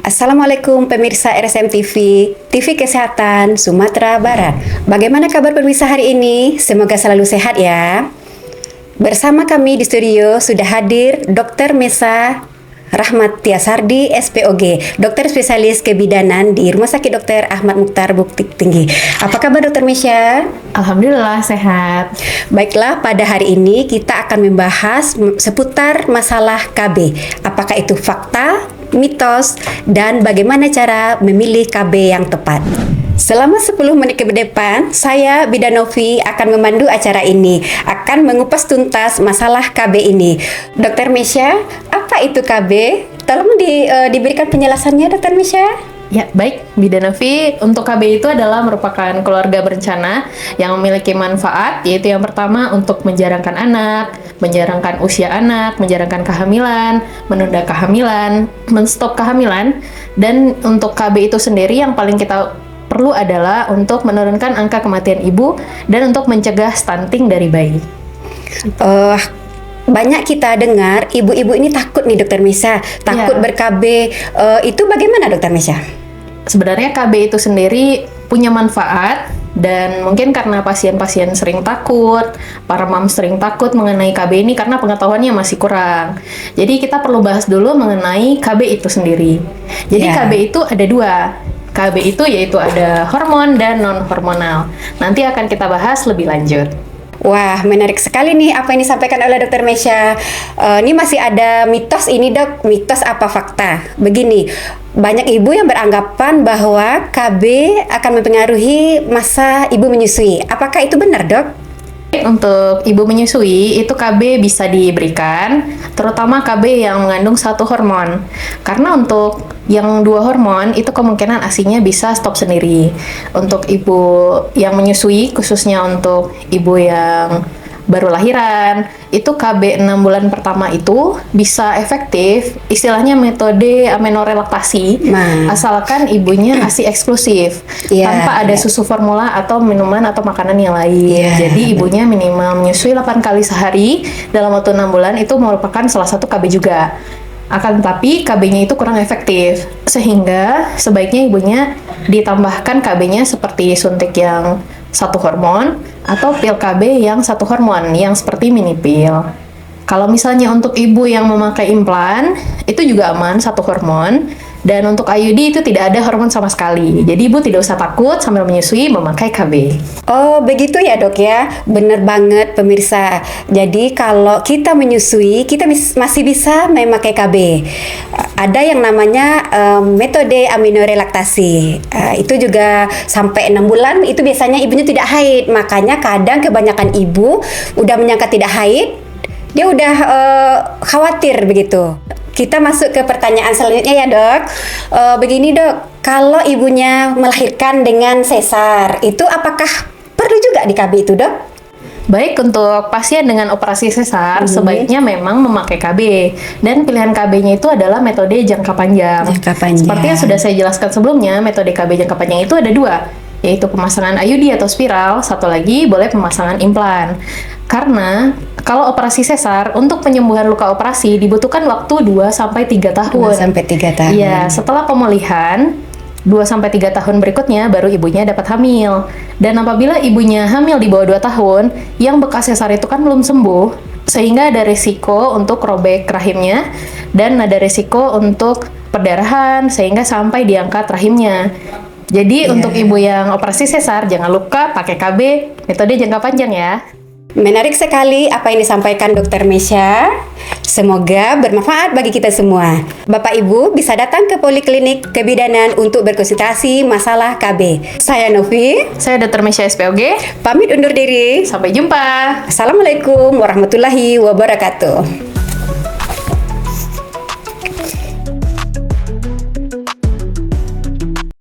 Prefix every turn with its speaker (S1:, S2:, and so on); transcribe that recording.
S1: Assalamualaikum pemirsa RSM TV, TV Kesehatan Sumatera Barat. Bagaimana kabar pemirsa hari ini? Semoga selalu sehat ya. Bersama kami di studio sudah hadir Dr. Mesa Rahmat Tiasardi, SPOG, dokter spesialis kebidanan di Rumah Sakit Dr. Ahmad Mukhtar Bukit Tinggi. Apa kabar Dr. Mesya?
S2: Alhamdulillah sehat.
S1: Baiklah, pada hari ini kita akan membahas seputar masalah KB. Apakah itu fakta, mitos, dan bagaimana cara memilih KB yang tepat. Selama 10 menit ke depan, saya Bidanovi akan memandu acara ini, akan mengupas tuntas masalah KB ini. Dr. Mesya, apa itu KB? Tolong diberikan penjelasannya, Dr. Mesya.
S2: Ya, baik, Bidanovi. Untuk KB itu adalah merupakan keluarga berencana yang memiliki manfaat, yaitu yang pertama untuk menjarangkan anak, menjarangkan usia anak, menjarangkan kehamilan, menunda kehamilan, menstop kehamilan, dan untuk KB itu sendiri yang paling kita perlu adalah untuk menurunkan angka kematian ibu dan untuk mencegah stunting dari bayi.
S1: Banyak kita dengar ibu-ibu ini takut nih Dr. Mesya, takut ber-KB. Itu bagaimana Dr. Mesya?
S2: Sebenarnya KB itu sendiri punya manfaat, dan mungkin karena pasien-pasien sering takut, para mom sering takut mengenai KB ini karena pengetahuannya masih kurang. Jadi kita perlu bahas dulu mengenai KB itu sendiri. Jadi KB itu ada dua. KB itu yaitu ada hormon dan non-hormonal. Nanti akan kita bahas lebih lanjut.
S1: Wah, menarik sekali nih apa yang disampaikan oleh Dr. Mesya. Ini masih ada mitos ini dok, mitos apa fakta? Begini, banyak ibu yang beranggapan bahwa KB akan mempengaruhi masa ibu menyusui. Apakah itu benar dok?
S2: Untuk ibu menyusui, itu KB bisa diberikan, terutama KB yang mengandung satu hormon. Karena untuk yang dua hormon, itu kemungkinan ASI-nya bisa stop sendiri. Untuk ibu yang menyusui, khususnya untuk ibu yang baru lahiran, itu KB 6 bulan pertama itu bisa efektif, istilahnya metode amenorelaktasi, asalkan ibunya ASI eksklusif, tanpa ada susu formula atau minuman atau makanan yang lain. Jadi ibunya minimal menyusui 8 kali sehari dalam waktu 6 bulan, itu merupakan salah satu KB juga. Akan tetapi KB-nya itu kurang efektif, sehingga sebaiknya ibunya ditambahkan KB-nya seperti suntik yang satu hormon atau pil KB yang satu hormon yang seperti mini pil. Kalau misalnya untuk ibu yang memakai implan, itu juga aman satu hormon. Dan untuk IUD itu tidak ada hormon sama sekali. Jadi ibu tidak usah takut sambil menyusui memakai KB.
S1: Oh begitu ya dok ya, bener banget pemirsa. Jadi kalau kita menyusui, kita masih bisa memakai KB. Ada yang namanya metode amenorelaktasi. Itu juga sampai 6 bulan itu biasanya ibunya tidak haid. Makanya kadang kebanyakan ibu udah menyangka tidak haid, dia udah khawatir begitu. Kita masuk ke pertanyaan selanjutnya ya dok. Begini dok, kalau ibunya melahirkan dengan sesar, itu apakah perlu juga di KB itu dok?
S2: Baik, untuk pasien dengan operasi sesar, sebaiknya memang memakai KB. Dan pilihan KB-nya itu adalah metode jangka panjang. Seperti yang sudah saya jelaskan sebelumnya, metode KB jangka panjang itu ada dua, yaitu pemasangan IUD atau spiral, satu lagi boleh pemasangan implan. Karena kalau operasi sesar, untuk penyembuhan luka operasi dibutuhkan waktu 2-3 tahun.
S1: 2-3 tahun.
S2: Iya, setelah pemulihan 2-3 tahun berikutnya baru ibunya dapat hamil. Dan apabila ibunya hamil di bawah 2 tahun, yang bekas sesar itu kan belum sembuh, sehingga ada risiko untuk robek rahimnya dan ada risiko untuk perdarahan sehingga sampai diangkat rahimnya. Jadi untuk ibu yang operasi sesar, jangan lupa pakai KB metode jangka panjang ya.
S1: Menarik sekali apa yang disampaikan Dr. Mesya. Semoga bermanfaat bagi kita semua. Bapak Ibu bisa datang ke Poliklinik Kebidanan untuk berkonsultasi masalah KB. Saya Novi.
S2: Saya Dr. Mesya SPOG.
S1: Pamit undur diri.
S2: Sampai jumpa.
S1: Assalamualaikum warahmatullahi wabarakatuh.